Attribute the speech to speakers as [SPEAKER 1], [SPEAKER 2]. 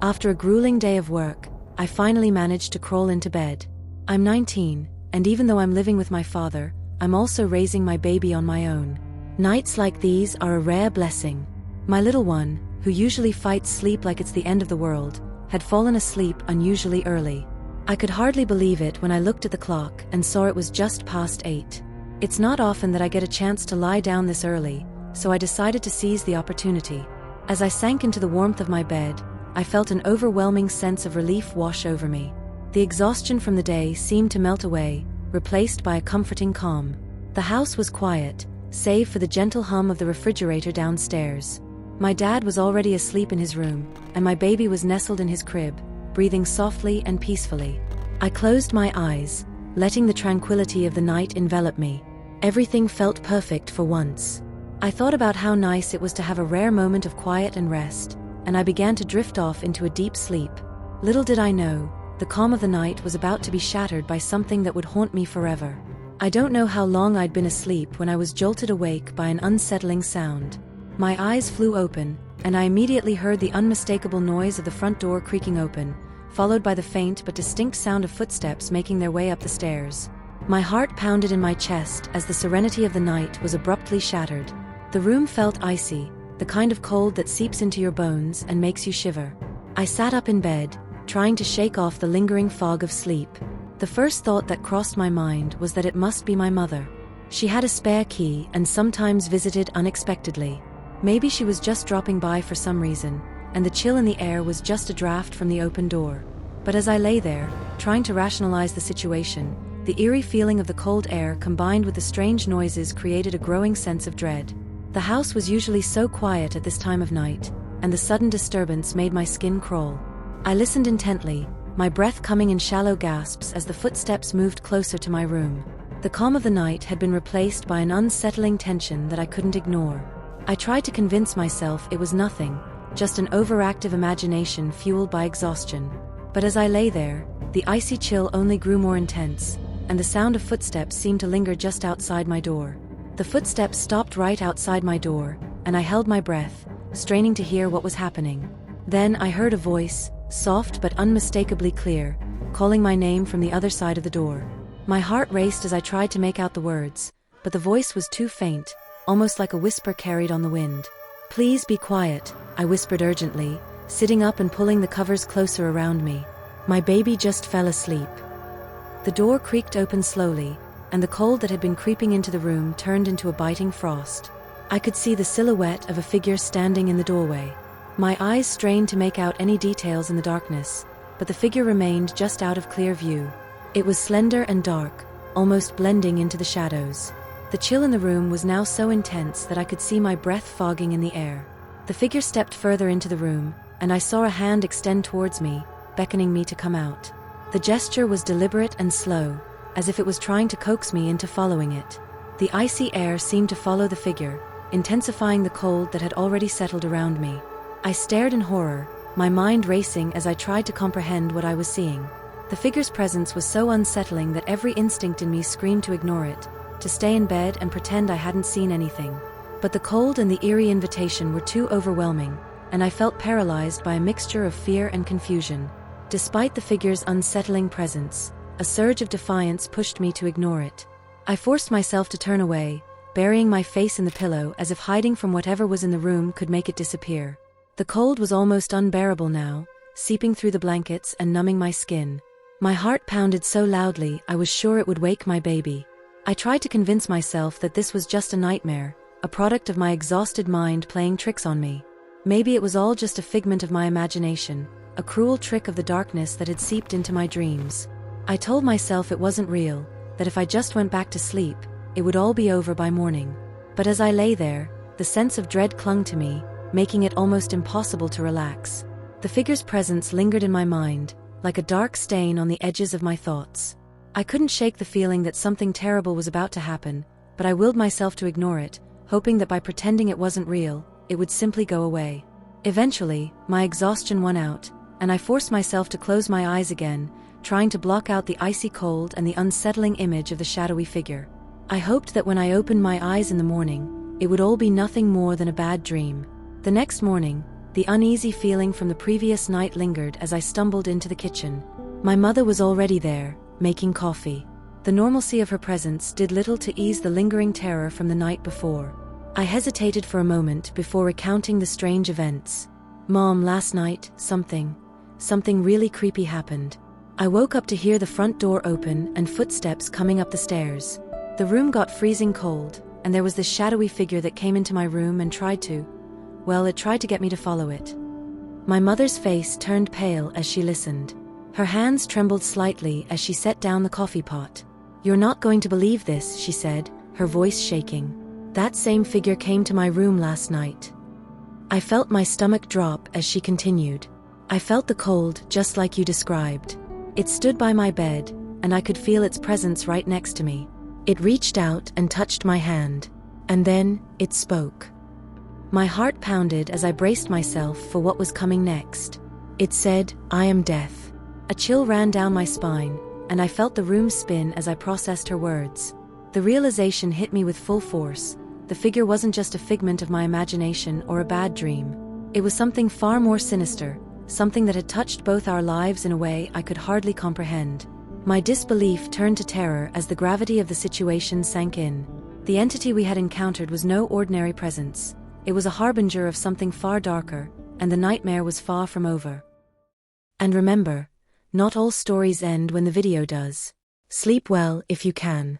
[SPEAKER 1] After a grueling day of work, I finally managed to crawl into bed. I'm 19, and even though I'm living with my father, I'm also raising my baby on my own. Nights like these are a rare blessing. My little one, who usually fights sleep like it's the end of the world, had fallen asleep unusually early. I could hardly believe it when I looked at the clock and saw it was just past 8. It's not often that I get a chance to lie down this early, so I decided to seize the opportunity. As I sank into the warmth of my bed, I felt an overwhelming sense of relief wash over me. The exhaustion from the day seemed to melt away, replaced by a comforting calm. The house was quiet, save for the gentle hum of the refrigerator downstairs. My dad was already asleep in his room, and my baby was nestled in his crib, breathing softly and peacefully. I closed my eyes, letting the tranquility of the night envelop me. Everything felt perfect for once. I thought about how nice it was to have a rare moment of quiet and rest, and I began to drift off into a deep sleep. Little did I know, the calm of the night was about to be shattered by something that would haunt me forever. I don't know how long I'd been asleep when I was jolted awake by an unsettling sound. My eyes flew open, and I immediately heard the unmistakable noise of the front door creaking open, followed by the faint but distinct sound of footsteps making their way up the stairs. My heart pounded in my chest as the serenity of the night was abruptly shattered. The room felt icy, the kind of cold that seeps into your bones and makes you shiver. I sat up in bed, trying to shake off the lingering fog of sleep. The first thought that crossed my mind was that it must be my mother. She had a spare key and sometimes visited unexpectedly. Maybe she was just dropping by for some reason, and the chill in the air was just a draft from the open door. But as I lay there, trying to rationalize the situation, the eerie feeling of the cold air combined with the strange noises created a growing sense of dread. The house was usually so quiet at this time of night, and the sudden disturbance made my skin crawl. I listened intently, my breath coming in shallow gasps as the footsteps moved closer to my room. The calm of the night had been replaced by an unsettling tension that I couldn't ignore. I tried to convince myself it was nothing, just an overactive imagination fueled by exhaustion. But as I lay there, the icy chill only grew more intense, and the sound of footsteps seemed to linger just outside my door. The footsteps stopped right outside my door, and I held my breath, straining to hear what was happening. Then I heard a voice, soft but unmistakably clear, calling my name from the other side of the door. My heart raced as I tried to make out the words, but the voice was too faint, almost like a whisper carried on the wind. "Please be quiet," I whispered urgently, sitting up and pulling the covers closer around me. My baby just fell asleep. The door creaked open slowly, and the cold that had been creeping into the room turned into a biting frost. I could see the silhouette of a figure standing in the doorway. My eyes strained to make out any details in the darkness, but the figure remained just out of clear view. It was slender and dark, almost blending into the shadows. The chill in the room was now so intense that I could see my breath fogging in the air. The figure stepped further into the room, and I saw a hand extend towards me, beckoning me to come out. The gesture was deliberate and slow, as if it was trying to coax me into following it. The icy air seemed to follow the figure, intensifying the cold that had already settled around me. I stared in horror, my mind racing as I tried to comprehend what I was seeing. The figure's presence was so unsettling that every instinct in me screamed to ignore it, to stay in bed and pretend I hadn't seen anything. But the cold and the eerie invitation were too overwhelming, and I felt paralyzed by a mixture of fear and confusion. Despite the figure's unsettling presence, a surge of defiance pushed me to ignore it. I forced myself to turn away, burying my face in the pillow as if hiding from whatever was in the room could make it disappear. The cold was almost unbearable now, seeping through the blankets and numbing my skin. My heart pounded so loudly I was sure it would wake my baby. I tried to convince myself that this was just a nightmare, a product of my exhausted mind playing tricks on me. Maybe it was all just a figment of my imagination, a cruel trick of the darkness that had seeped into my dreams. I told myself it wasn't real, that if I just went back to sleep, it would all be over by morning. But as I lay there, the sense of dread clung to me, making it almost impossible to relax. The figure's presence lingered in my mind, like a dark stain on the edges of my thoughts. I couldn't shake the feeling that something terrible was about to happen, but I willed myself to ignore it, hoping that by pretending it wasn't real, it would simply go away. Eventually, my exhaustion won out, and I forced myself to close my eyes again, trying to block out the icy cold and the unsettling image of the shadowy figure. I hoped that when I opened my eyes in the morning, it would all be nothing more than a bad dream. The next morning, The uneasy feeling from the previous night lingered as I stumbled into the kitchen. My mother was already there, making coffee. The normalcy of her presence did little to ease the lingering terror from the night before. I hesitated for a moment before recounting the strange events. "Mom, last night, something really creepy happened. I woke up to hear the front door open and footsteps coming up the stairs. The room got freezing cold, and there was this shadowy figure that came into my room and tried to get me to follow it." My mother's face turned pale as she listened. Her hands trembled slightly as she set down the coffee pot. "You're not going to believe this," she said, her voice shaking. "That same figure came to my room last night." I felt my stomach drop as she continued. "I felt the cold, just like you described. It stood by my bed, and I could feel its presence right next to me. It reached out and touched my hand. And then, it spoke." My heart pounded as I braced myself for what was coming next. It said, "I am death." A chill ran down my spine, and I felt the room spin as I processed her words. The realization hit me with full force. The figure wasn't just a figment of my imagination or a bad dream. It was something far more sinister, something that had touched both our lives in a way I could hardly comprehend. My disbelief turned to terror as the gravity of the situation sank in. The entity we had encountered was no ordinary presence. It was a harbinger of something far darker, and the nightmare was far from over. And remember, not all stories end when the video does. Sleep well if you can.